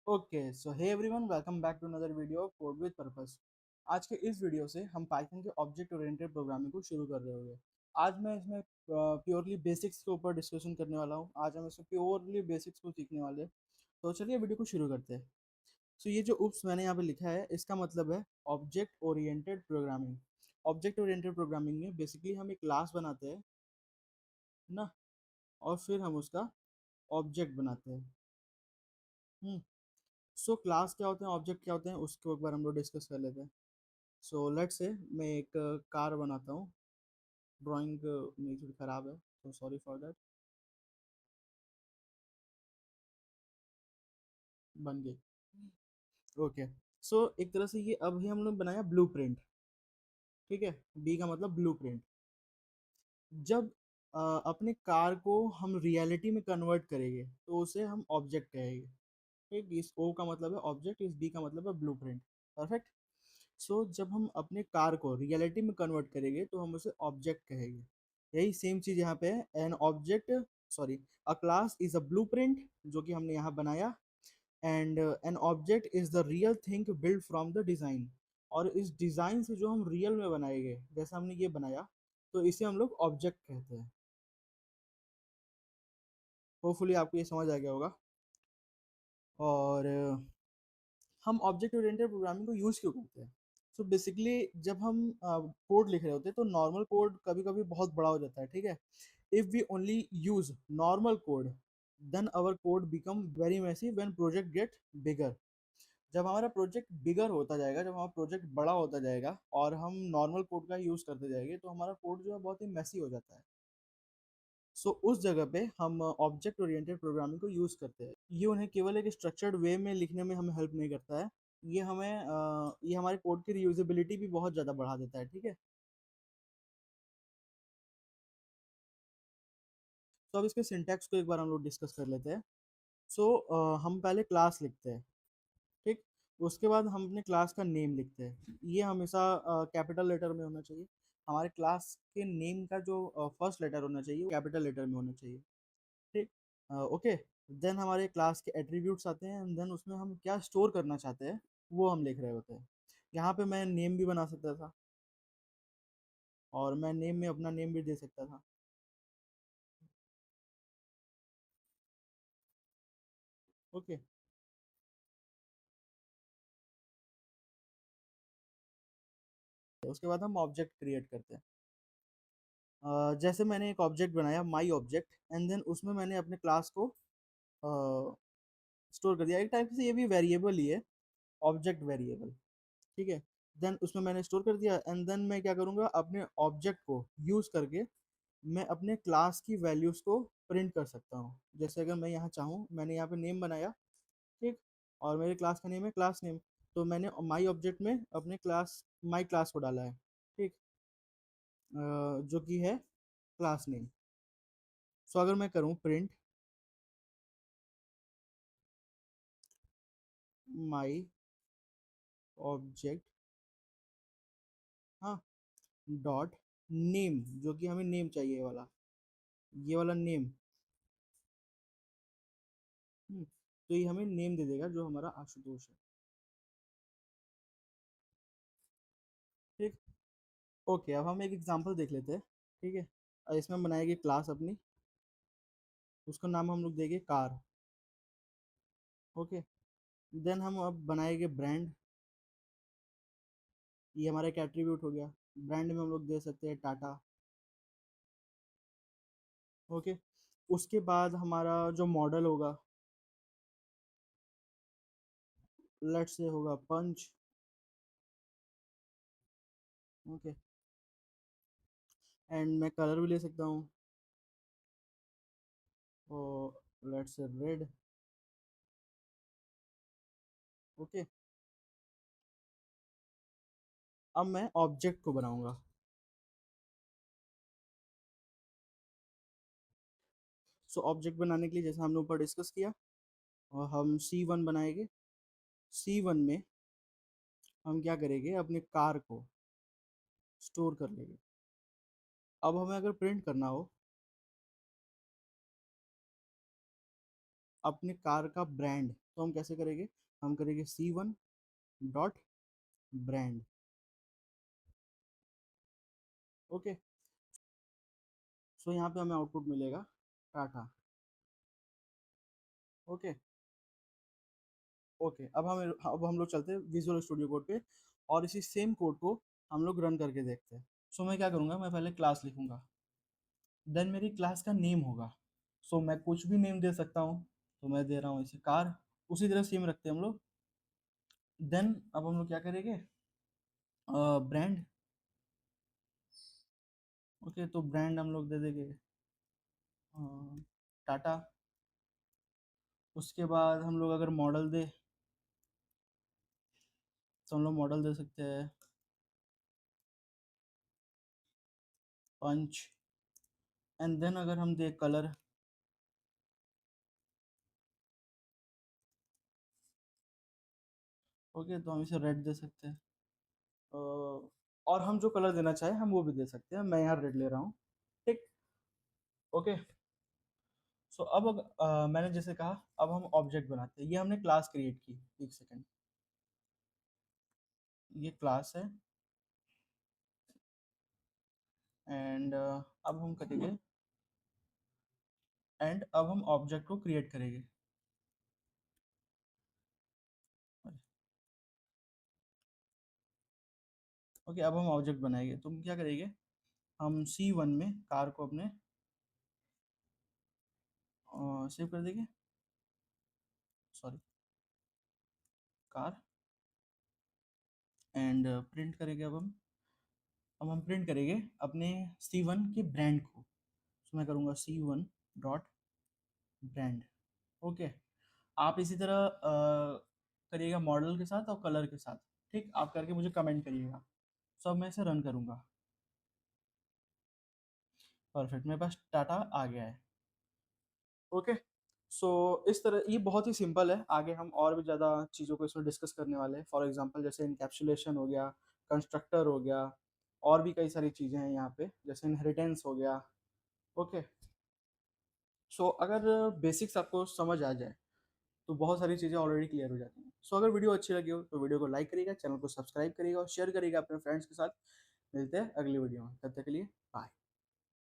Okay so hey everyone, welcome back to another video of code with purpose. आज के इस video से हम पाइथन के ऑब्जेक्ट ओरिएंटेड प्रोग्रामिंग को शुरू कर रहे होंगे। आज मैं इसमें प्योरली बेसिक्स के ऊपर डिस्कशन करने वाला हूँ। आज हम इसमें प्योरली बेसिक्स को सीखने वाले हैं। तो चलिए वीडियो को शुरू करते हैं। सो ये जो उप्स मैंने यहाँ पे लिखा है, इसका मतलब है object oriented programming. Object oriented programming में बेसिकली हम एक क्लास बनाते हैं ना, और फिर हम उसका ऑब्जेक्ट बनाते हैं। हम्म सो क्लास क्या होते हैं, ऑब्जेक्ट क्या होते हैं, उसको एक बार हम लोग डिस्कस कर लेते हैं। सो लेट से मैं एक कार बनाता हूँ। ड्राइंग मेरी थोड़ी ख़राब है, तो सॉरी फॉर दैट। बन गई। ओके। सो एक तरह से ये अभी हम लोग बनाया ब्लूप्रिंट। ठीक है, बी का मतलब ब्लूप्रिंट। जब अपने कार को हम रियलिटी में कन्वर्ट करेंगे तो उसे हम ऑब्जेक्ट कहेंगे। ठीक, इस ओ का मतलब है ऑब्जेक्ट, इस बी का मतलब है ब्लूप्रिंट। परफेक्ट। सो जब हम अपने कार को रियलिटी में कन्वर्ट करेंगे तो हम उसे ऑब्जेक्ट कहेंगे। यही सेम चीज यहाँ पे है। An object, sorry, a class is a blueprint, जो कि हमने यहाँ बनाया। And an object is the real thing build from the design. और इस डिजाइन से जो हम रियल में बनाएंगे, जैसे हमने ये बनाया, तो इसे हम लोग ऑब्जेक्ट कहते हैं। होपफुली आपको ये समझ आ गया होगा। और हम ऑब्जेक्ट ओरिएंटेड प्रोग्रामिंग को यूज क्यों करते हैं? सो बेसिकली जब हम कोड लिख रहे होते हैं तो नॉर्मल कोड कभी कभी बहुत बड़ा हो जाता है। ठीक है, if we only use normal code, then our code become very messy when project get bigger. जब हमारा प्रोजेक्ट बिगर होता जाएगा, जब हमारा प्रोजेक्ट बड़ा होता जाएगा और हम नॉर्मल कोड का यूज करते जाएंगे, तो हमारा कोड जो है बहुत ही मेसी हो जाता है। सो उस जगह पे हम ऑब्जेक्ट ओरिएंटेड प्रोग्रामिंग को यूज करते हैं। ये उन्हें केवल एक स्ट्रक्चर्ड वे में लिखने में हमें हेल्प नहीं करता है, ये हमारे कोड की रीयूजेबिलिटी भी बहुत ज़्यादा बढ़ा देता है। ठीक है, तो अब इसके सिंटैक्स को एक बार हम लोग डिस्कस कर लेते हैं। सो हम पहले क्लास लिखते हैं। ठीक, उसके बाद हम अपने क्लास का नेम लिखते हैं। ये हमेशा कैपिटल लेटर में होना चाहिए। हमारे क्लास के नेम का जो फर्स्ट लेटर होना चाहिए वो कैपिटल लेटर में होना चाहिए। ठीक, ओके। देन हमारे क्लास के एट्रीब्यूट्स आते हैं, एंड देन उसमें हम क्या स्टोर करना चाहते हैं वो हम लिख रहे होते हैं। यहाँ पे मैं नेम भी बना सकता था, और मैं नेम में अपना नेम भी दे सकता था। ओके, उसके बाद हम ऑब्जेक्ट क्रिएट करते हैं। जैसे मैंने एक ऑब्जेक्ट बनाया, माई ऑब्जेक्ट, एंड देन उसमें मैंने अपने क्लास को स्टोर कर दिया। एक टाइप से ये भी वेरिएबल ही है, ऑब्जेक्ट वेरिएबल। ठीक है, देन उसमें मैंने स्टोर कर दिया, एंड देन मैं क्या करूँगा, अपने ऑब्जेक्ट को यूज़ करके मैं अपने क्लास की वैल्यूज़ को प्रिंट कर सकता हूँ। जैसे अगर मैं यहाँ चाहूँ, मैंने यहाँ पे नेम बनाया। ठीक, और मेरे क्लास का नेम है क्लास नेम, तो मैंने माई ऑब्जेक्ट में अपने क्लास माई क्लास को डाला है। ठीक, जो कि है क्लास नेम। सो अगर मैं करूँ प्रिंट माई ऑब्जेक्ट, हाँ, डॉट नेम, जो कि हमें नेम चाहिए, ये वाला नेम। तो ये हमें नेम दे देगा जो हमारा आशुतोष है। ठीक, ओके, अब हम एक एग्जांपल देख लेते हैं। ठीक है, इसमें हम बनाएंगे क्लास अपनी, उसका नाम हम लोग देंगे कार। ओके, देन हम अब बनाएंगे ब्रांड। ये हमारा एक एट्रीब्यूट हो गया। ब्रांड में हम लोग दे सकते हैं टाटा। ओके, उसके बाद हमारा जो मॉडल होगा, लेट से होगा पंच। ओके, एंड मैं कलर भी ले सकता हूँ, और लेट से रेड। ओके, अब मैं ऑब्जेक्ट को बनाऊंगा। सो ऑब्जेक्ट बनाने के लिए, जैसे हमने ऊपर डिस्कस किया, और हम C1 बनाएंगे। C1 में हम क्या करेंगे, अपने कार को स्टोर कर लेंगे। अब हमें अगर प्रिंट करना हो, अपने कार का ब्रांड, तो हम कैसे करेंगे, हम करेंगे C1 डॉट ब्रांड। ओके, सो यहाँ पे हमें आउटपुट मिलेगा टाटा। ओके, ओके, अब हम लोग चलते हैं विजुअल स्टूडियो कोड पे, और इसी सेम कोड को हम लोग रन करके देखते हैं। सो मैं क्या करूँगा, मैं पहले क्लास लिखूंगा, देन मेरी क्लास का नेम होगा। सो मैं कुछ भी नेम दे सकता हूँ, तो मैं दे रहा हूँ इसे कार। उसी तरह सेम रखते हैं हम लोग। देन अब हम लोग क्या करेंगे, ब्रांड। ओके, तो ब्रांड हम लोग दे देंगे टाटा। उसके बाद हम लोग अगर मॉडल दे, तो हम लोग मॉडल दे सकते हैं पंच। एंड देन अगर हम दे कलर, ओके, तो हम इसे रेड दे सकते हैं। और हम जो कलर देना चाहे हम वो भी दे सकते हैं, मैं यहाँ रेड ले रहा हूँ। ठीक। ओके, सो अब मैंने जैसे कहा, अब हम ऑब्जेक्ट बनाते हैं। ये हमने क्लास क्रिएट की, एक सेकेंड, ये क्लास है। एंड अब हम करेंगे, एंड अब हम ऑब्जेक्ट को क्रिएट करेंगे। ओके, अब हम ऑब्जेक्ट बनाएंगे, तो हम क्या करेंगे, हम C1 में कार को अपने सेव कर देंगे, सॉरी, कार। एंड प्रिंट करेंगे, अब हम प्रिंट करेंगे अपने C1 के ब्रांड को। तो मैं करूँगा C1 डॉट ब्रांड। ओके, आप इसी तरह करिएगा मॉडल के साथ और कलर के साथ। ठीक, आप करके मुझे कमेंट करिएगा। सो अब मैं इसे रन करूँगा। परफेक्ट, मेरे पास टाटा आ गया है। ओके, सो इस तरह ये बहुत ही सिंपल है। आगे हम और भी ज़्यादा चीज़ों को इसमें डिस्कस करने वाले हैं। फॉर एग्जांपल जैसे इनकैप्सुलेशन हो गया, कंस्ट्रक्टर हो गया, और भी कई सारी चीज़ें हैं यहाँ पे, जैसे इनहेरिटेंस हो गया। ओके, सो अगर बेसिक्स आपको समझ आ जाए तो बहुत सारी चीज़ें ऑलरेडी क्लियर हो जाती हैं। सो अगर वीडियो अच्छी लगी हो तो वीडियो को लाइक करिएगा, चैनल को सब्सक्राइब करिएगा और शेयर करिएगा अपने फ्रेंड्स के साथ। मिलते हैं अगली वीडियो में, तब तक के लिए बाय।